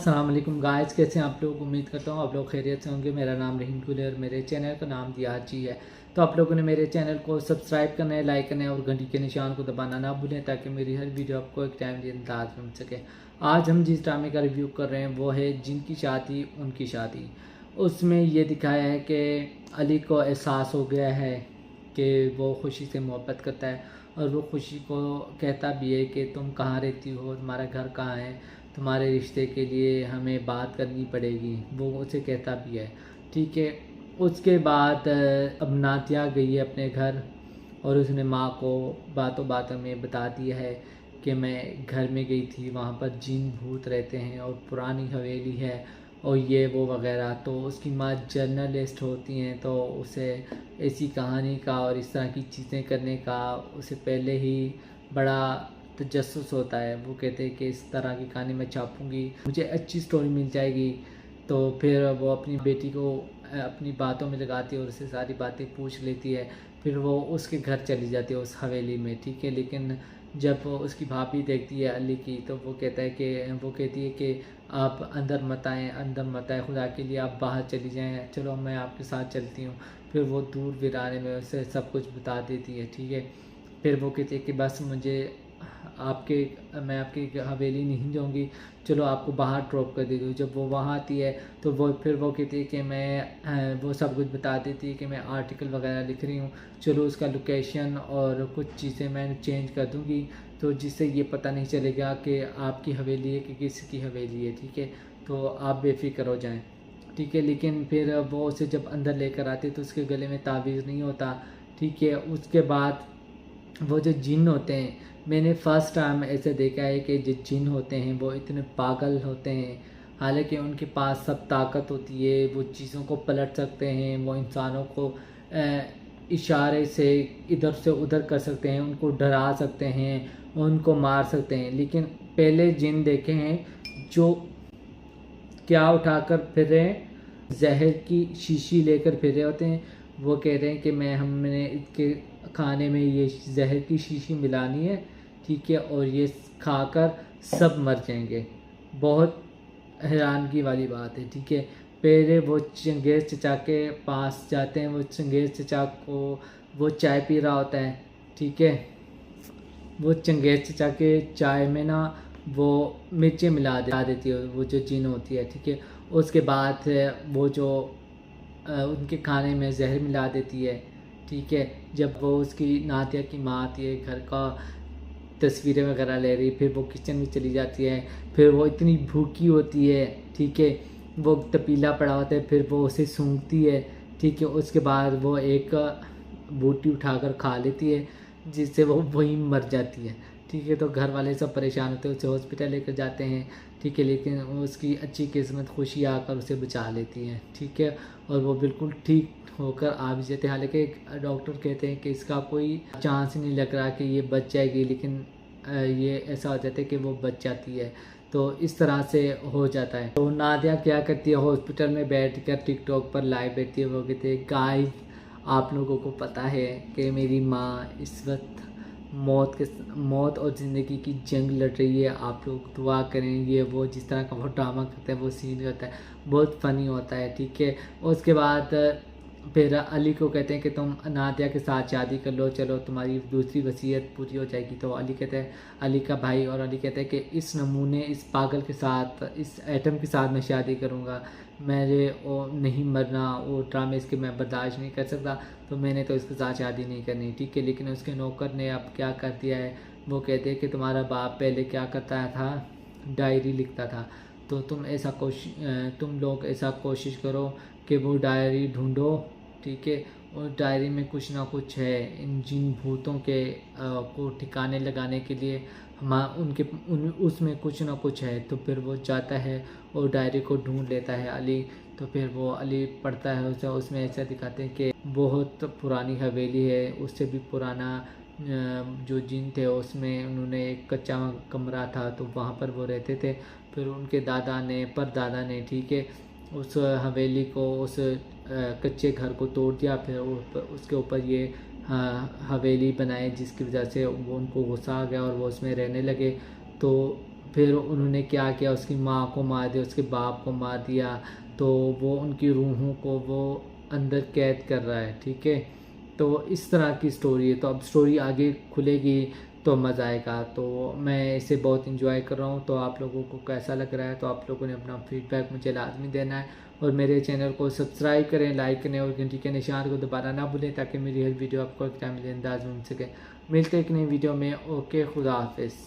अस्सलाम वालेकुम गाइस, कैसे हैं आप लोग। उम्मीद करता हूँ आप लोग खैरियत से होंगे। मेरा नाम रहीम गुल है और मेरे चैनल का नाम दियात जी है। तो आप लोगों ने मेरे चैनल को सब्सक्राइब करना है, लाइक करना है और घंटी के निशान को दबाना ना भूलें ताकि मेरी हर वीडियो आपको एक टाइमली अंदाज में मिल सके। आज हम जिस ड्रामे का रिव्यू कर रहे हैं वो है जिनकी शादी उनकी शादी। उसमें ये दिखाया है कि अली को एहसास हो गया है कि वो खुशी से मोहब्बत करता है और वो खुशी को कहता भी है कि तुम कहाँ रहती हो, तुम्हारा घर कहाँ है, तुम्हारे रिश्ते के लिए हमें बात करनी पड़ेगी, वो उसे कहता भी है। ठीक है, उसके बाद अब नातिया गई है अपने घर और उसने माँ को बातों बातों में बता दिया है कि मैं घर में गई थी, वहाँ पर जिन भूत रहते हैं और पुरानी हवेली है और ये वो वगैरह। तो उसकी माँ जर्नलिस्ट होती हैं तो उसे ऐसी कहानी का और इस तरह की चीज़ें करने का उसे पहले ही बड़ा तजस्सुस होता है। वो कहते हैं कि इस तरह की कहानी मैं छापूंगी, मुझे अच्छी स्टोरी मिल जाएगी। तो फिर वो अपनी बेटी को अपनी बातों में लगाती है और उससे सारी बातें पूछ लेती है। फिर वो उसके घर चली जाती है, उस हवेली में। ठीक है, लेकिन जब उसकी भाभी देखती है अली की तो वो कहती है कि आप अंदर मत आएँ, अंदर मत आए, खुदा के लिए आप बाहर चली जाएँ, चलो मैं आपके साथ चलती हूँ। फिर वो दूर वीराने में उसे सब कुछ बता देती है। ठीक है, फिर वो कहती है कि बस मैं आपकी हवेली नहीं जाऊंगी, चलो आपको बाहर ड्रॉप कर देती हूँ। जब वो वहाँ आती है तो वो कहती है कि वो सब कुछ बता देती है कि मैं आर्टिकल वगैरह लिख रही हूँ, चलो उसका लोकेशन और कुछ चीज़ें मैं चेंज कर दूँगी तो जिससे ये पता नहीं चलेगा कि आपकी हवेली है कि किसकी हवेली है। ठीक है, तो आप बेफिक्र हो जाएँ। ठीक है, लेकिन फिर वो उसे जब अंदर लेकर आती है तो उसके गले में तावीज़ नहीं होता। ठीक है, उसके बाद वो जो जिन होते हैं, मैंने फ़र्स्ट टाइम ऐसे देखा है कि जो जिन होते हैं वो इतने पागल होते हैं। हालांकि उनके पास सब ताकत होती है, वो चीज़ों को पलट सकते हैं, वो इंसानों को इशारे से इधर से उधर कर सकते हैं, उनको डरा सकते हैं, उनको मार सकते हैं। लेकिन पहले जिन देखे हैं जो क्या उठाकर फिर रहे हैं, जहर की शीशी लेकर फिर रहे होते हैं। वो कह रहे हैं कि हमने इसके खाने में ये जहर की शीशी मिलानी है। ठीक है, और ये खाकर सब मर जाएंगे। बहुत हैरानगी वाली बात है। ठीक है, पहले वो चंगेज़ चचा के पास जाते हैं, वो चंगेज़ चचा को वो चाय पी रहा होता है। ठीक है, वो चंगेज़ चचा के चाय में ना वो मिर्चें मिला देती है वो जो जिन होती है। ठीक है, उसके बाद वो जो उनके खाने में जहर मिला देती है। ठीक है, जब वो उसकी नातिया की माँ आती है, घर का तस्वीरें वगैरह ले रही, फिर वो किचन में चली जाती है। फिर वो इतनी भूखी होती है। ठीक है, वो तपीला पड़ा होता है, फिर वो उसे सूंघती है। ठीक है, उसके बाद वो एक बूटी उठाकर खा लेती है जिससे वो वहीं मर जाती है। ठीक है, तो घर वाले सब परेशान होते हैं, उसे हॉस्पिटल लेकर जाते हैं। ठीक है, लेकिन उसकी अच्छी किस्मत खुशी आकर उसे बचा लेती है। ठीक है, और वो बिल्कुल ठीक होकर आ भी जाते हैं। हालांकि डॉक्टर कहते हैं कि इसका कोई चांस नहीं लग रहा कि ये बच जाएगी, लेकिन ये ऐसा हो जाता है कि वो बच जाती है। तो इस तरह से हो जाता है। तो नादिया क्या करती है, हॉस्पिटल में बैठकर टिकटॉक पर लाइव बैठती है। वो कहती है गाइस, आप लोगों को पता है कि मेरी माँ इस वक्त मौत और ज़िंदगी की जंग लड़ रही है, आप लोग दुआ करें। ये वो जिस तरह का वो ड्रामा करता है, वो सीन होता है, बहुत फ़नी होता है। ठीक है, उसके बाद फिर अली को कहते हैं कि तुम नादिया के साथ शादी कर लो, चलो तुम्हारी दूसरी वसीयत पूरी हो जाएगी। तो अली कहते हैं, अली का भाई और अली कहते हैं कि इस नमूने, इस पागल के साथ, इस एटम के साथ मैं शादी करूँगा, मेरे वो नहीं मरना, वो ड्रामे इसके मैं बर्दाश्त नहीं कर सकता, तो मैंने तो इसके साथ शादी नहीं करनी। ठीक है, लेकिन उसके नौकर ने अब क्या कर दिया है, वो कहते हैं कि तुम्हारा बाप पहले क्या करता था, डायरी लिखता था, तो तुम लोग ऐसा कोशिश करो कि वो डायरी ढूंढो। ठीक है, और डायरी में कुछ ना कुछ है, इन जिन भूतों के को ठिकाने लगाने के लिए उसमें कुछ ना कुछ है। तो फिर वो जाता है और डायरी को ढूंढ लेता है अली। तो फिर वो अली पढ़ता है उसे, उसमें ऐसा दिखाते हैं कि बहुत पुरानी हवेली है, उससे भी पुराना जो जिन थे उसमें उन्होंने एक कच्चा कमरा था, तो वहाँ पर वो रहते थे। फिर उनके परदादा ने ठीक है उस हवेली को, उस कच्चे घर को तोड़ दिया, फिर उसके ऊपर ये हवेली बनाई, जिसकी वजह से वो उनको गुस्सा आ गया और वो उसमें रहने लगे। तो फिर उन्होंने क्या किया, उसकी माँ को मार दिया, उसके बाप को मार दिया, तो वो उनकी रूहों को वो अंदर कैद कर रहा है। ठीक है, तो इस तरह की स्टोरी है। तो अब स्टोरी आगे खुलेगी तो मज़ा आएगा। तो मैं इसे बहुत इंजॉय कर रहा हूँ। तो आप लोगों को कैसा लग रहा है, तो आप लोगों ने अपना फीडबैक मुझे लाजमी देना है, और मेरे चैनल को सब्सक्राइब करें, लाइक करें और घंटी के निशान को दोबारा ना भूलें, ताकि मेरी हर वीडियो आपको एक टाइम अंदाज में मिल सके। मिलते एक नई वीडियो में। ओके, खुदा हाफिज़।